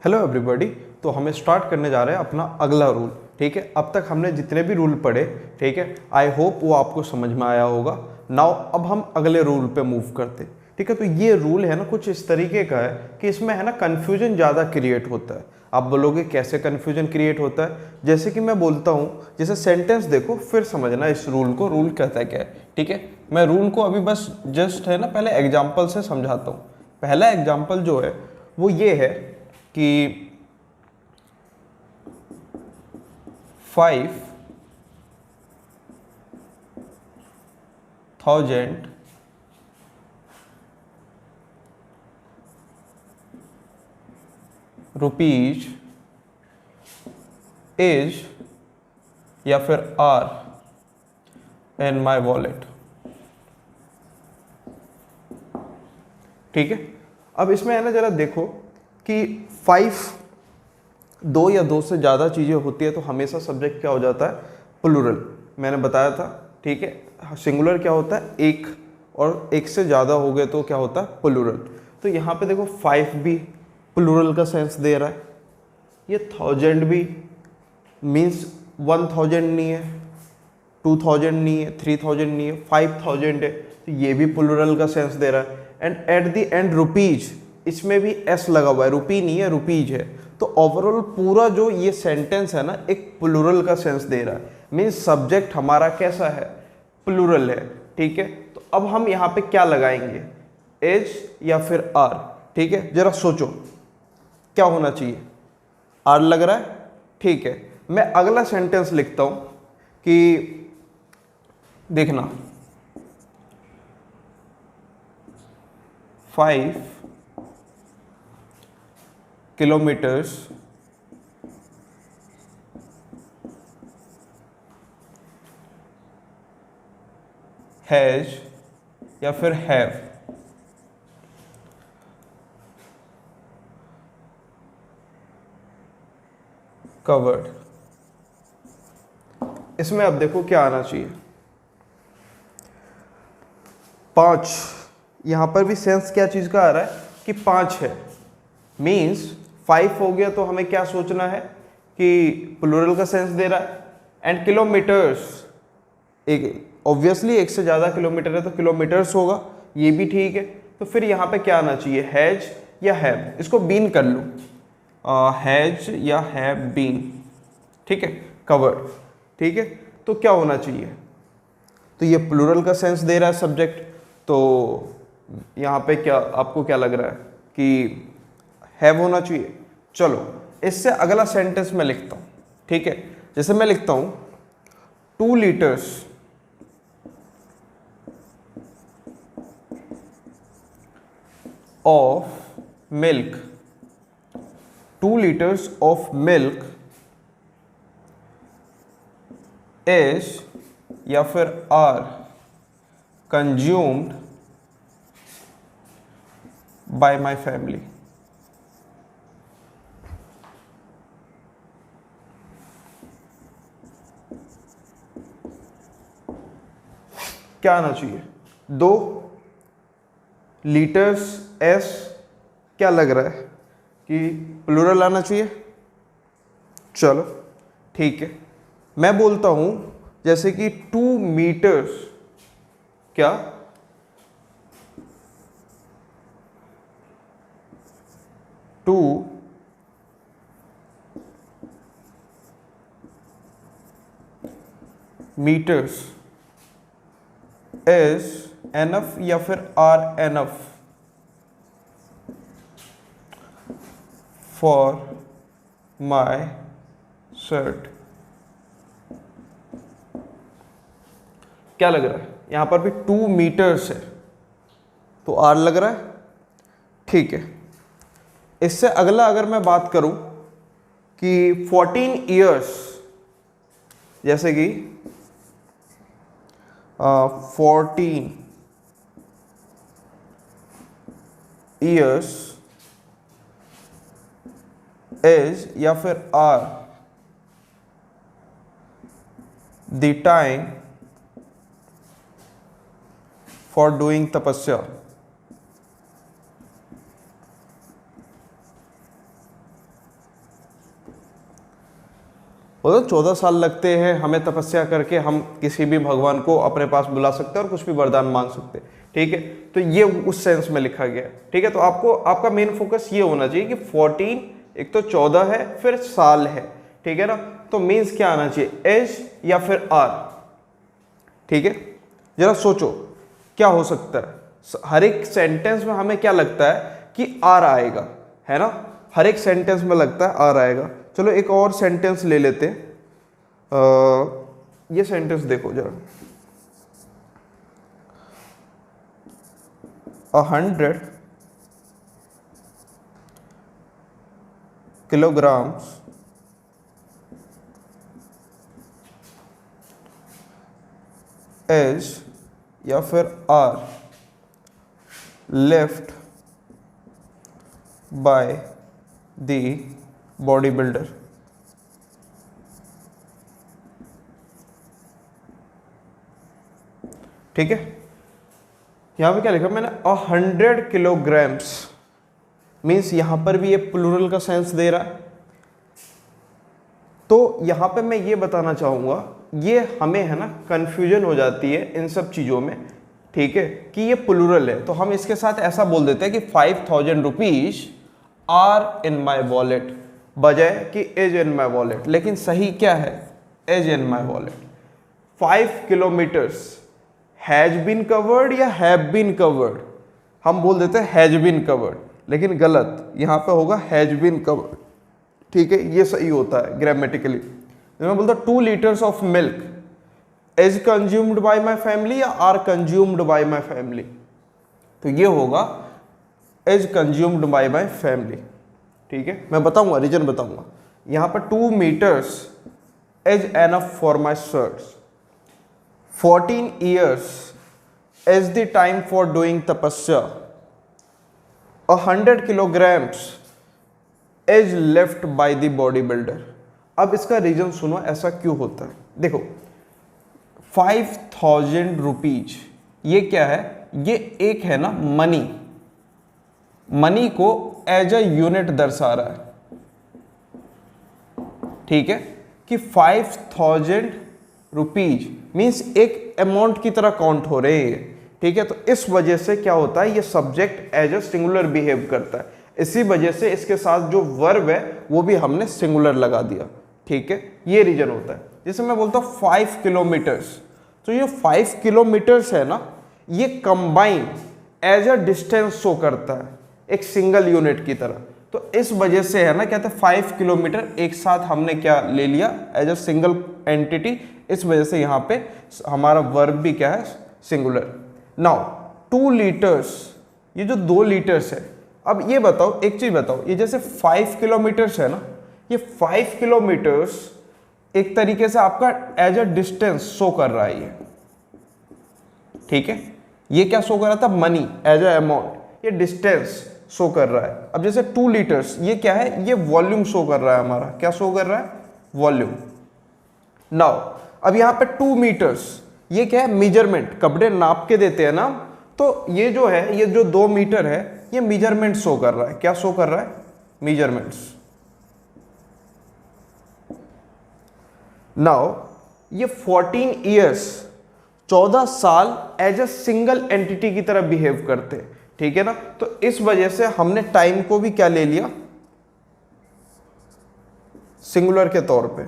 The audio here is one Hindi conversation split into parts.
Hello everybody. तो हमें स्टार्ट करने जा रहे हैं अपना अगला रूल। ठीक है, अब तक हमने जितने भी रूल पढ़े, ठीक है, आई होप वो आपको समझ में आया होगा। नाउ अब हम अगले रूल पे मूव करते हैं। ठीक है, तो ये रूल है ना कुछ इस तरीके का है कि इसमें है ना कन्फ्यूजन ज़्यादा क्रिएट होता है। आप बोलोगे कैसे कन्फ्यूजन क्रिएट होता है? जैसे कि मैं बोलता हूँ, जैसे सेंटेंस देखो फिर समझना इस रूल को, रूल कहता है क्या है। ठीक है, मैं रूल को अभी बस जस्ट है ना पहले एग्जाम्पल से समझाता हूँ। पहला एग्जाम्पल जो है वो ये है कि 5,000 रुपीज इज या फिर आर इन माई वॉलेट। ठीक है, अब इसमें है ना जरा देखो कि 2 या 2 से ज़्यादा चीज़ें होती है तो हमेशा सब्जेक्ट क्या हो जाता है? प्लूरल। मैंने बताया था। ठीक है, सिंगुलर क्या होता है? एक, और एक से ज़्यादा हो गए तो क्या होता है? प्लूरल। तो यहाँ पे देखो 5 भी प्लूरल का सेंस दे रहा है, ये 1000 भी मीन्स 1000 नहीं है, 2000 नहीं है, 3000 नहीं है, 5000 है, तो ये भी प्लूरल का सेंस दे रहा है। And at the end rupees, इसमें भी एस लगा हुआ है, रुपी नहीं है रुपीज है। तो ओवरऑल पूरा जो ये सेंटेंस है ना एक प्लूरल का सेंस दे रहा है, मीन्स सब्जेक्ट हमारा कैसा है? प्लूरल है। ठीक है, तो अब हम यहाँ पे क्या लगाएंगे? एज या फिर आर। ठीक है, जरा सोचो क्या होना चाहिए? आर लग रहा है। ठीक है, मैं अगला सेंटेंस लिखता हूं कि देखना 5 किलोमीटर्स हैज या फिर हैव कवर्ड। इसमें अब देखो क्या आना चाहिए? 5, यहां पर भी सेंस क्या चीज का आ रहा है कि 5 है, मीन्स 5 हो गया तो हमें क्या सोचना है कि प्लूरल का सेंस दे रहा है। एंड किलोमीटर्स, एक ऑब्वियसली एक से ज़्यादा किलोमीटर है तो किलोमीटर्स होगा, ये भी ठीक है। तो फिर यहाँ पे क्या आना चाहिए? हैज या हैव। इसको बीन कर लूँ, हैज या हैव बीन। ठीक है, कवर्ड। ठीक है, तो क्या होना चाहिए? तो ये प्लूरल का सेंस दे रहा है सब्जेक्ट, तो यहाँ पे क्या आपको क्या लग रहा है कि हैव होना चाहिए? चलो इससे अगला सेंटेंस मैं लिखता हूँ। ठीक है, जैसे मैं लिखता हूँ 2 litres of milk, 2 liters of milk is या फिर are consumed by my family। क्या आना चाहिए? 2 लीटर्स, एस क्या लग रहा है कि प्लूरल आना चाहिए। चलो ठीक है, मैं बोलता हूं जैसे कि 2 मीटर्स, क्या 2 मीटर्स इज एनफ या फिर are enough for my shirt. क्या लग रहा है? यहां पर भी 2 मीटर्स है तो आर लग रहा है। ठीक है, इससे अगला अगर मैं बात करूं कि 14 ईयर्स, जैसे कि 14 ईयर्स इज या फिर are the time for doing तपस्या। बोलो 14 साल लगते हैं हमें तपस्या करके, हम किसी भी भगवान को अपने पास बुला सकते हैं और कुछ भी वरदान मांग सकते हैं, ठीक है। तो ये उस सेंस में लिखा गया है, ठीक है। तो आपको आपका मेन फोकस ये होना चाहिए कि 14 एक तो 14 है फिर साल है, ठीक है ना। तो मीन्स क्या आना चाहिए, एज या फिर आर, ठीक है। जरा सोचो क्या हो सकता है, हर एक सेंटेंस में हमें क्या लगता है कि आर आएगा, है ना, हर एक सेंटेंस में लगता है आर आएगा। चलो एक और सेंटेंस ले लेते हैं, ये सेंटेंस देखो जरा, 100 kilograms is या फिर are lift by the bodybuilder. ठीक है, यहां पे क्या लिखा मैंने, 100 किलोग्राम्स, मीन्स यहां पर भी ये प्लूरल का सेंस दे रहा है। तो यहां पे मैं ये बताना चाहूंगा, ये हमें है ना कंफ्यूजन हो जाती है इन सब चीजों में, ठीक है, कि ये प्लूरल है। तो हम इसके साथ ऐसा बोल देते हैं कि 5000 rupees are in my wallet, बजाय कि इज इन माई वॉलेट। लेकिन सही क्या है, is in my wallet. 5 kilometres has been covered या हैव बीन कवर्ड, हम बोल देते हैं हैज बीन कवर्ड, लेकिन गलत, यहां पे होगा हैज बीन कवर्ड, ठीक है, ये सही होता है ग्रामेटिकली। मैं बोलता 2 litres of milk is consumed by my family या are consumed by my family, तो ये होगा is consumed by my family, ठीक है। मैं बताऊंगा, रीजन बताऊंगा। यहां पर 2 metres is enough for my shirts, 14 years is the time for doing tapasya, 100 kilograms is left by the bodybuilder। अब इसका रीजन सुनो, ऐसा क्यों होता है। देखो 5000 रुपीज, ये क्या है, ये एक है ना मनी, मनी को एज अ यूनिट दर्शा रहा है, ठीक है, कि 5000 रुपीज मीन्स एक अमाउंट की तरह काउंट हो रहे हैं, ठीक है। तो इस वजह से क्या होता है, ये subject as a singular behave करता है, इसी वजह से इसके साथ जो वर्ब है वो भी हमने सिंगुलर लगा दिया, ठीक है, ये रीजन होता है। जैसे मैं बोलता हूँ 5 किलोमीटर्स, तो ये 5 किलोमीटर्स है ना, ये combine as a distance show करता है एक सिंगल यूनिट की तरह। तो इस वजह से है ना, कहते हैं 5 किलोमीटर एक साथ हमने क्या ले लिया एज अ सिंगल एंटिटी, इस वजह से यहां पे हमारा वर्ब भी क्या है, सिंगुलर। नाउ 2 लीटर्स, ये जो 2 लीटर्स है, अब ये बताओ एक चीज बताओ, ये जैसे 5 किलोमीटर्स है ना, ये 5 किलोमीटर्स एक तरीके से आपका एज अ डिस्टेंस शो कर रहा है ये, ठीक है। ये क्या शो कर रहा था, मनी एज अ अमाउंट, ये डिस्टेंस शो कर रहा है। अब जैसे 2 लीटर्स, ये क्या है, ये वॉल्यूम शो कर रहा है हमारा, क्या शो कर रहा है, वॉल्यूम। नाउ अब यहां पे 2 मीटर्स, ये क्या है, मेजरमेंट, कपड़े नाप के देते हैं ना, तो ये जो है, ये जो 2 मीटर है, ये मेजरमेंट शो कर रहा है, क्या शो कर रहा है, मेजरमेंट्स। नाउ ये 14 ईयर्स, 14 साल एज अ सिंगल एंटिटी की तरह बिहेव करते हैं, ठीक है ना। तो इस वजह से हमने टाइम को भी क्या ले लिया, सिंगुलर के तौर पे,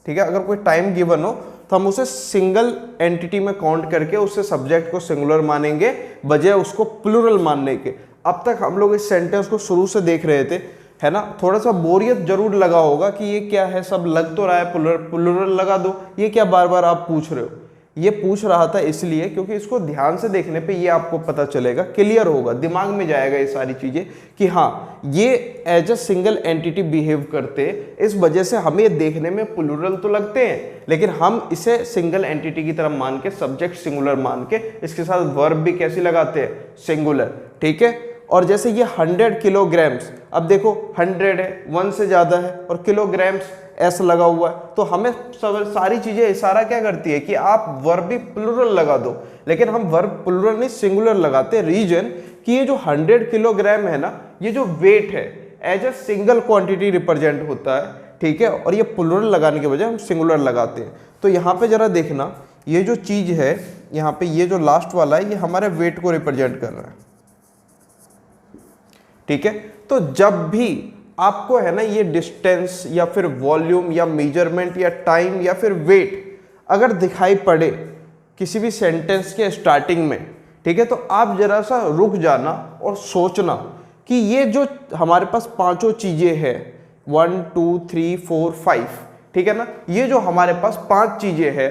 ठीक है। अगर कोई टाइम गिवन हो तो हम उसे सिंगल एंटिटी में काउंट करके उससे सब्जेक्ट को सिंगुलर मानेंगे, बजाय उसको प्लूरल मानने के। अब तक हम लोग इस सेंटेंस को शुरू से देख रहे थे, है ना, थोड़ा सा बोरियत जरूर लगा होगा कि ये क्या है, सब लग तो रहा है, प्लूरल लगा दो, ये क्या बार बार आप पूछ रहे हो। ये पूछ रहा था इसलिए क्योंकि इसको ध्यान से देखने पे ये आपको पता चलेगा, क्लियर होगा, दिमाग में जाएगा ये सारी चीजें कि हाँ ये as a single entity behave करते, इस वजह से हमें ये देखने में प्लूरल तो लगते हैं, लेकिन हम इसे सिंगल एंटिटी की तरह मान के, सब्जेक्ट सिंगुलर मान के, इसके साथ वर्ब भी कैसी लगाते हैं, सिंगुलर, ठीक है। और जैसे ये 100 किलोग्राम्स, अब देखो 100 है, 1 से ज्यादा है, और किलोग्राम्स एस लगा हुआ है, तो हमें सारी चीजें इशारा क्या करती है कि आप वर्ब भी प्लूरल लगा दो, लेकिन हम वर्ब प्लूरल नहीं सिंगुलर लगाते। रीजन कि ये जो 100 किलोग्राम है ना, ये जो वेट है as a single quantity represent होता है, ठीक है, और ये प्लूरल लगाने के बजाय हम सिंगुलर लगाते हैं। तो यहाँ पे जरा देखना, ये जो चीज है यहाँ पे, ये जो लास्ट वाला है, ये हमारे वेट को रिप्रेजेंट कर रहा है, ठीक है। तो जब भी आपको है ना ये डिस्टेंस या फिर वॉल्यूम या मेजरमेंट या टाइम या फिर वेट अगर दिखाई पड़े किसी भी सेंटेंस के स्टार्टिंग में, ठीक है, तो आप जरा सा रुक जाना और सोचना कि ये जो हमारे पास पांचों चीजें हैं, 1 2 3 4 5, ठीक है ना, ये जो हमारे पास 5 चीजें हैं,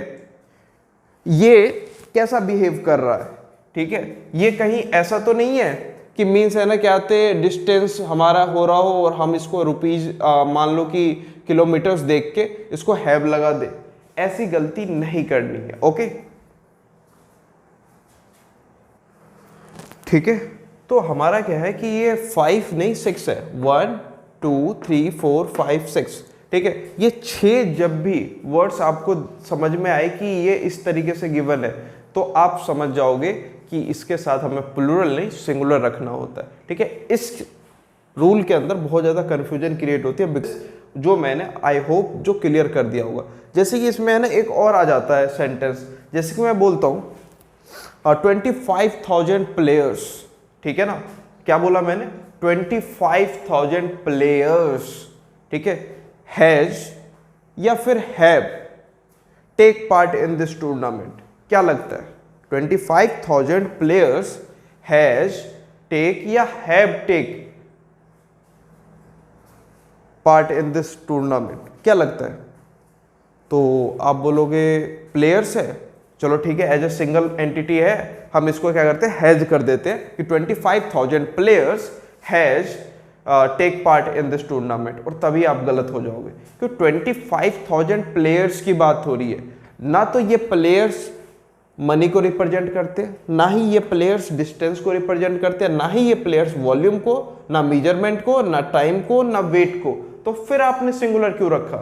ये कैसा बिहेव कर रहा है, ठीक है। ये कहीं ऐसा तो नहीं है कि मीन्स है ना क्या आते डिस्टेंस हमारा हो रहा हो और हम इसको रुपीज मान लो कि किलोमीटर्स देख के इसको हैव लगा दे, ऐसी गलती नहीं करनी है, ओके, ठीक है। तो हमारा क्या है कि ये 5 नहीं 6 है, 1 2 3 4 5 6, ठीक है। ये 6 जब भी वर्ड्स आपको समझ में आए कि ये इस तरीके से गिवन है, तो आप समझ जाओगे कि इसके साथ हमें प्लूरल नहीं सिंगुलर रखना होता है, ठीक है। इस रूल के अंदर बहुत ज़्यादा कन्फ्यूजन क्रिएट होती है, जो मैंने आई होप जो क्लियर कर दिया होगा। जैसे कि इसमें है ना एक और आ जाता है सेंटेंस, जैसे कि मैं बोलता हूँ 25,000 प्लेयर्स, ठीक है ना, क्या बोला मैंने, 25,000 प्लेयर्स, ठीक है, हैज या फिर have take part in this tournament. क्या लगता है, 25,000 प्लेयर्स हैज टेक या have take part in this tournament, क्या लगता है? तो आप बोलोगे प्लेयर्स है, चलो ठीक है, एज ए सिंगल एंटिटी है, हम इसको क्या करते हैं हैज कर देते हैं कि 25,000 players has take part in this tournament, और तभी आप गलत हो जाओगे क्योंकि 25,000 प्लेयर्स की बात हो रही है, ना तो ये प्लेयर्स मनी को रिप्रेजेंट करते हैं, ना ही ये प्लेयर्स डिस्टेंस को रिप्रेजेंट करते हैं, ना ही ये प्लेयर्स वॉल्यूम को, ना मेजरमेंट को, ना टाइम को, ना वेट को, तो फिर आपने सिंगुलर क्यों रखा?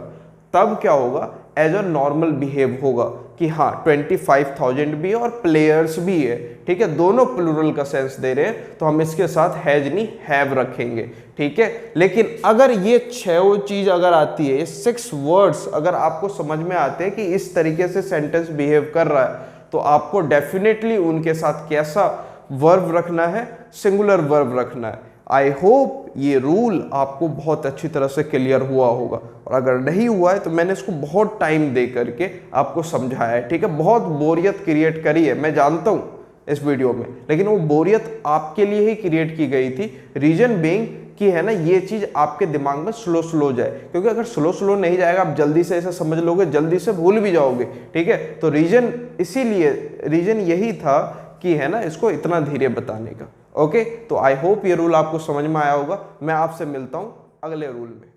तब क्या होगा, एज अ नॉर्मल बिहेव होगा कि हाँ 25,000 भी है और प्लेयर्स भी है, ठीक है, दोनों प्लूरल का सेंस दे रहे हैं, तो हम इसके साथ हैज नहीं हैव रखेंगे, ठीक है। लेकिन अगर ये 6 चीज अगर आती है, 6 वर्ड्स अगर आपको समझ में आते हैं कि इस तरीके से सेंटेंस बिहेव कर रहा है, तो आपको डेफिनेटली उनके साथ कैसा वर्ब रखना है, सिंगुलर वर्ब रखना है। आई होप ये रूल आपको बहुत अच्छी तरह से क्लियर हुआ होगा, और अगर नहीं हुआ है तो मैंने इसको बहुत टाइम दे करके आपको समझाया है, ठीक है। बहुत बोरियत क्रिएट करी है, मैं जानता हूँ इस वीडियो में, लेकिन वो बोरियत आपके लिए ही क्रिएट की गई थी, रीजन बीइंग कि है ना ये चीज आपके दिमाग में स्लो जाए, क्योंकि अगर स्लो नहीं जाएगा आप जल्दी से ऐसा समझ लोगे, जल्दी से भूल भी जाओगे, ठीक है। तो रीजन यही था कि है ना इसको इतना धीरे बताने का, ओके। तो आई होप ये रूल आपको समझ में आया होगा। मैं आपसे मिलता हूं अगले रूल में।